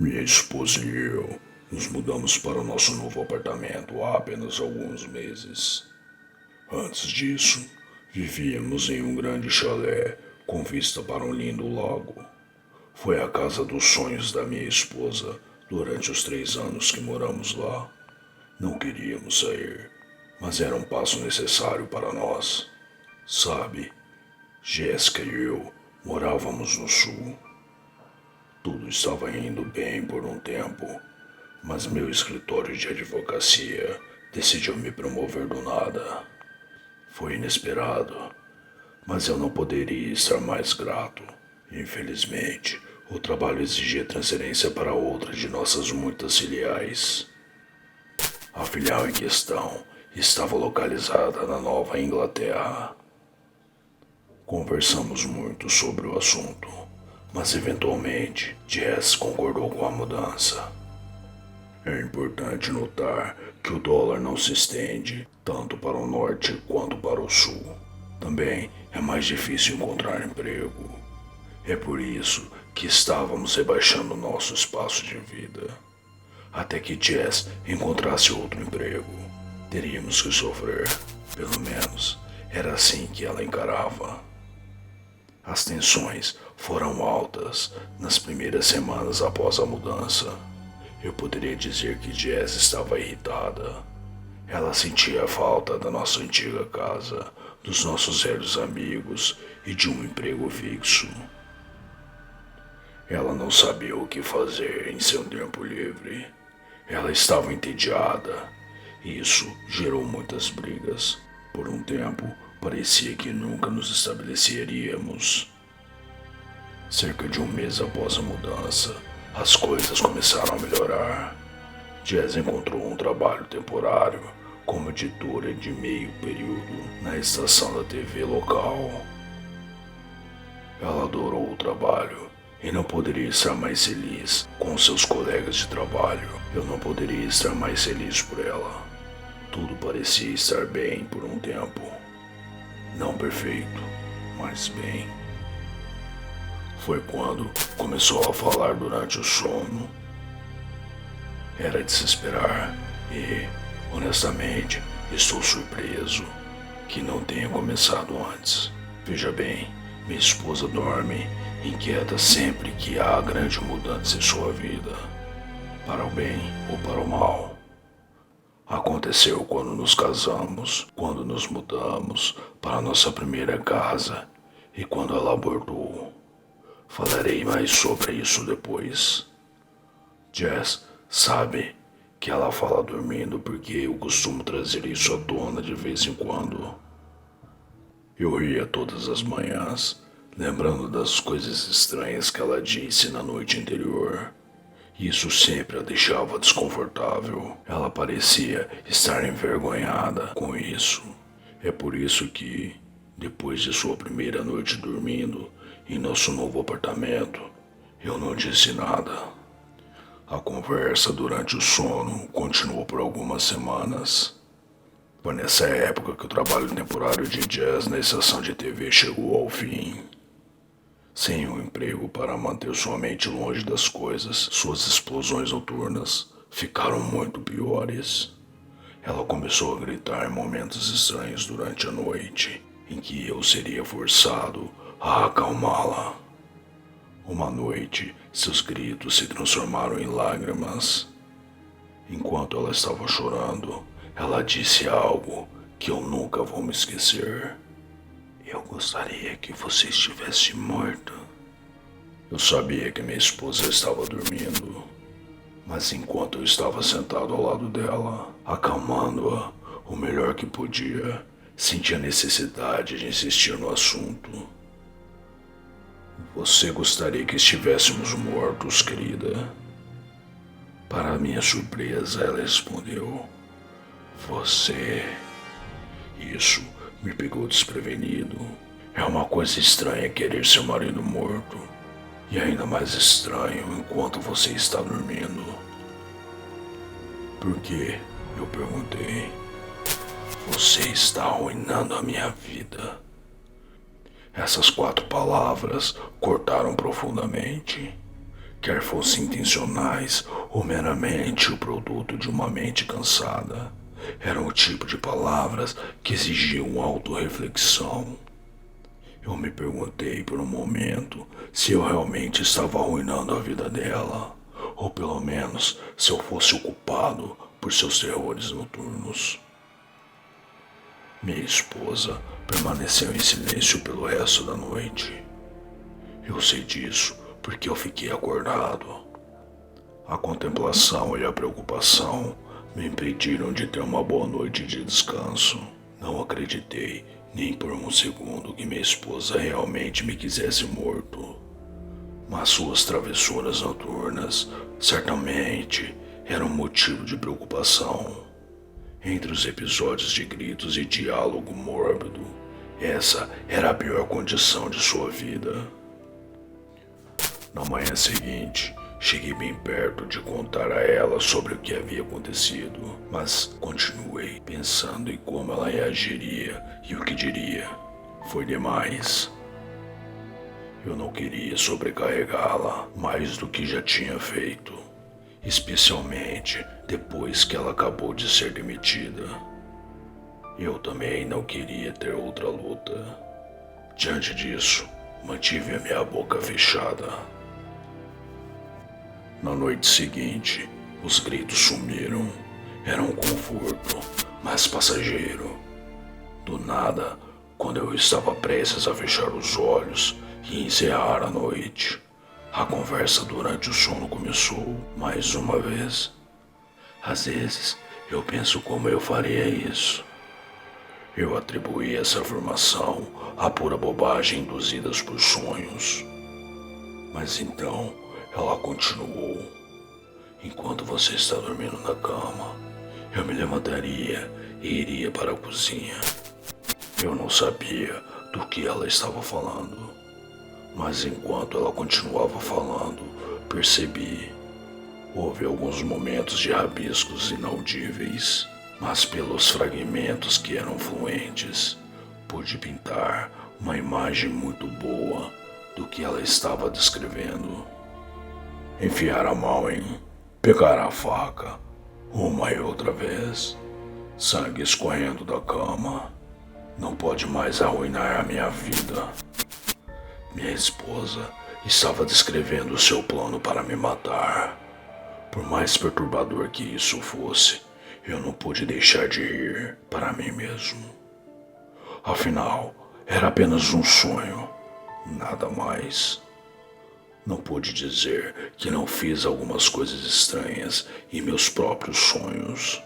Minha esposa e eu nos mudamos para o nosso novo apartamento há apenas alguns meses. Antes disso, vivíamos em um grande chalé com vista para um lindo lago. Foi a casa dos sonhos da minha esposa durante os 3 anos que moramos lá. Não queríamos sair, mas era um passo necessário para nós. Sabe, Jéssica e eu morávamos no sul. Tudo estava indo bem por um tempo, mas meu escritório de advocacia decidiu me promover do nada. Foi inesperado, mas eu não poderia estar mais grato. Infelizmente, o trabalho exigia transferência para outra de nossas muitas filiais. A filial em questão estava localizada na Nova Inglaterra. Conversamos muito sobre o assunto, mas eventualmente Jess concordou com a mudança. É importante notar que o dólar não se estende tanto para o norte quanto para o sul. Também é mais difícil encontrar emprego. É por isso que estávamos rebaixando nosso espaço de vida. Até que Jess encontrasse outro emprego, teríamos que sofrer. Pelo menos era assim que ela encarava. As tensões foram altas nas primeiras semanas após a mudança. Eu poderia dizer que Jess estava irritada. Ela sentia a falta da nossa antiga casa, dos nossos velhos amigos e de um emprego fixo. Ela não sabia o que fazer em seu tempo livre. Ela estava entediada. Isso gerou muitas brigas. Por um tempo, parecia que nunca nos estabeleceríamos. Cerca de um mês após a mudança, as coisas começaram a melhorar. Jess encontrou um trabalho temporário como editora de meio período na estação da TV local. Ela adorou o trabalho e não poderia estar mais feliz com seus colegas de trabalho. Eu não poderia estar mais feliz por ela. Tudo parecia estar bem por um tempo. Não perfeito, mas bem. Foi quando começou a falar durante o sono. Era de se esperar e, honestamente, estou surpreso que não tenha começado antes. Veja bem, minha esposa dorme inquieta sempre que há grande mudança em sua vida, para o bem ou para o mal. Aconteceu quando nos casamos, quando nos mudamos para nossa primeira casa e quando ela abortou. Falarei mais sobre isso depois. Jess sabe que ela fala dormindo porque eu costumo trazer isso à tona de vez em quando. Eu ria todas as manhãs, lembrando das coisas estranhas que ela disse na noite anterior. Isso sempre a deixava desconfortável. Ela parecia estar envergonhada com isso. É por isso que, depois de sua primeira noite dormindo em nosso novo apartamento, eu não disse nada. A conversa durante o sono continuou por algumas semanas. Foi nessa época que o trabalho temporário de Jess na estação de TV chegou ao fim. Sem um emprego para manter sua mente longe das coisas, suas explosões noturnas ficaram muito piores. Ela começou a gritar em momentos estranhos durante a noite, em que eu seria forçado a acalmá-la. Uma noite, seus gritos se transformaram em lágrimas. Enquanto ela estava chorando, ela disse algo que eu nunca vou me esquecer. Eu gostaria que você estivesse morto. Eu sabia que minha esposa estava dormindo, mas enquanto eu estava sentado ao lado dela, acalmando-a o melhor que podia, senti a necessidade de insistir no assunto. Você gostaria que estivéssemos mortos, querida? Para minha surpresa, ela respondeu: Você. Isso me pegou desprevenido. É uma coisa estranha querer seu marido morto. E ainda mais estranho enquanto você está dormindo. Por quê? Eu perguntei. Você está arruinando a minha vida. Essas 4 palavras cortaram profundamente. quer fossem intencionais ou meramente o produto de uma mente cansada. Eram o tipo de palavras que exigiam autorreflexão. Eu me perguntei por um momento se eu realmente estava arruinando a vida dela, ou pelo menos se eu fosse o culpado por seus terrores noturnos. Minha esposa permaneceu em silêncio pelo resto da noite. Eu sei disso porque eu fiquei acordado. A contemplação e a preocupação me impediram de ter uma boa noite de descanso. Não acreditei nem por um segundo que minha esposa realmente me quisesse morto. Mas suas travessuras noturnas certamente eram motivo de preocupação. Entre os episódios de gritos e diálogo mórbido, essa era a pior condição de sua vida. Na manhã seguinte, cheguei bem perto de contar a ela sobre o que havia acontecido, mas continuei pensando em como ela reagiria e o que diria. Foi demais. Eu não queria sobrecarregá-la mais do que já tinha feito, especialmente depois que ela acabou de ser demitida. Eu também não queria ter outra luta. Diante disso, mantive a minha boca fechada. Na noite seguinte, os gritos sumiram. Era um conforto, mas passageiro. Do nada, quando eu estava prestes a fechar os olhos e encerrar a noite, a conversa durante o sono começou mais uma vez. Às vezes, eu penso como eu faria isso. Eu atribuí essa afirmação a pura bobagem induzidas por sonhos. Mas então, ela continuou. Enquanto você está dormindo na cama, eu me levantaria e iria para a cozinha. Eu não sabia do que ela estava falando, mas enquanto ela continuava falando, percebi. Houve alguns momentos de rabiscos inaudíveis, mas pelos fragmentos que eram fluentes, pude pintar uma imagem muito boa do que ela estava descrevendo. Enfiar a mão em, pegar a faca, uma e outra vez, sangue escorrendo da cama. Não pode mais arruinar a minha vida. Minha esposa estava descrevendo o seu plano para me matar. Por mais perturbador que isso fosse, eu não pude deixar de rir para mim mesmo. Afinal, era apenas um sonho, nada mais. Não pude dizer que não fiz algumas coisas estranhas em meus próprios sonhos.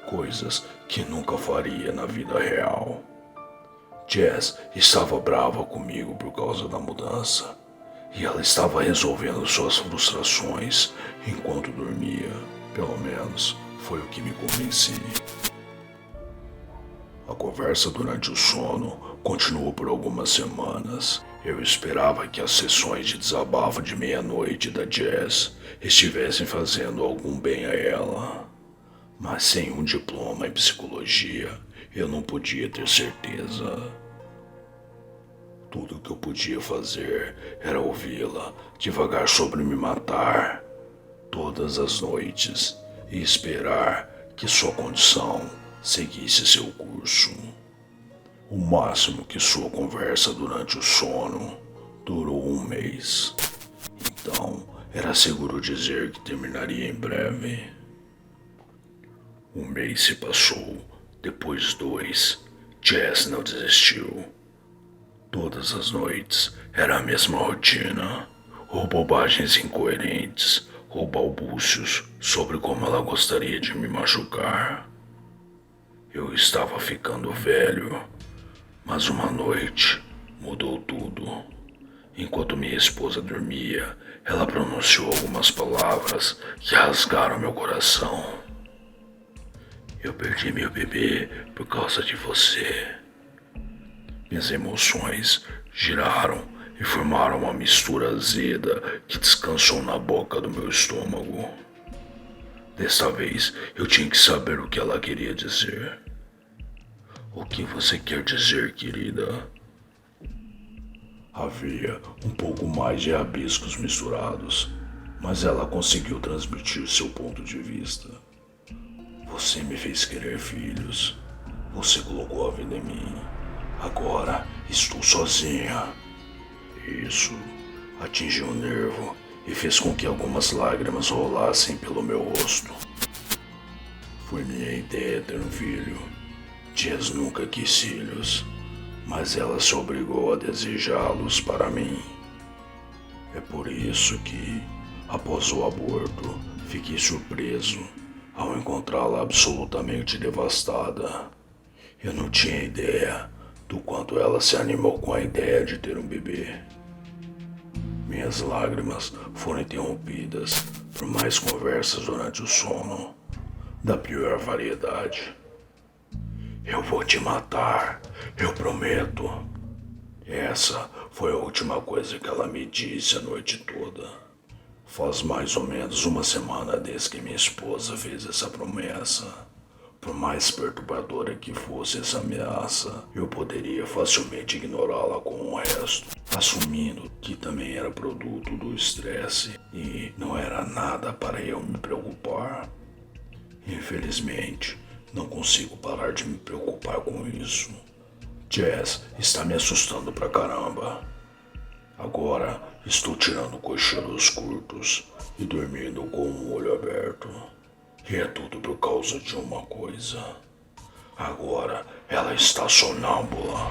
Coisas que nunca faria na vida real. Jess estava brava comigo por causa da mudança. E ela estava resolvendo suas frustrações enquanto dormia. Pelo menos foi o que me convenci. A conversa durante o sono continuou por algumas semanas. Eu esperava que as sessões de desabafo de meia-noite da Jess estivessem fazendo algum bem a ela. Mas sem um diploma em psicologia, eu não podia ter certeza. Tudo o que eu podia fazer era ouvi-la devagar sobre me matar, todas as noites, e esperar que sua condição seguisse seu curso. O máximo que sua conversa durante o sono durou um mês. Então, era seguro dizer que terminaria em breve. Um mês se passou, depois 2. Jess não desistiu. Todas as noites era a mesma rotina, ou bobagens incoerentes, ou balbúcios sobre como ela gostaria de me machucar. Eu estava ficando velho, mas uma noite mudou tudo. Enquanto minha esposa dormia, ela pronunciou algumas palavras que rasgaram meu coração. Eu perdi meu bebê por causa de você. Minhas emoções giraram e formaram uma mistura azeda que descansou na boca do meu estômago. Desta vez eu tinha que saber o que ela queria dizer. O que você quer dizer, querida? Havia um pouco mais de rabiscos misturados, mas ela conseguiu transmitir seu ponto de vista. Você me fez querer filhos. Você colocou a vida em mim. Agora estou sozinha. Isso atingiu o nervo e fez com que algumas lágrimas rolassem pelo meu rosto. Foi minha ideia ter um filho. Jess nunca quis filhos, mas ela se obrigou a desejá-los para mim. É por isso que, após o aborto, fiquei surpreso ao encontrá-la absolutamente devastada. Eu não tinha ideia do quanto ela se animou com a ideia de ter um bebê. Minhas lágrimas foram interrompidas por mais conversas durante o sono, da pior variedade. Eu vou te matar, eu prometo. Essa foi a última coisa que ela me disse a noite toda. Faz mais ou menos uma semana desde que minha esposa fez essa promessa. Por mais perturbadora que fosse essa ameaça, eu poderia facilmente ignorá-la com o resto, assumindo que também era produto do estresse e não era nada para eu me preocupar. Infelizmente, não consigo parar de me preocupar com isso. Jess está me assustando pra caramba. Agora estou tirando cochilos curtos e dormindo com o olho aberto. E é tudo por causa de uma coisa. Agora ela está sonâmbula.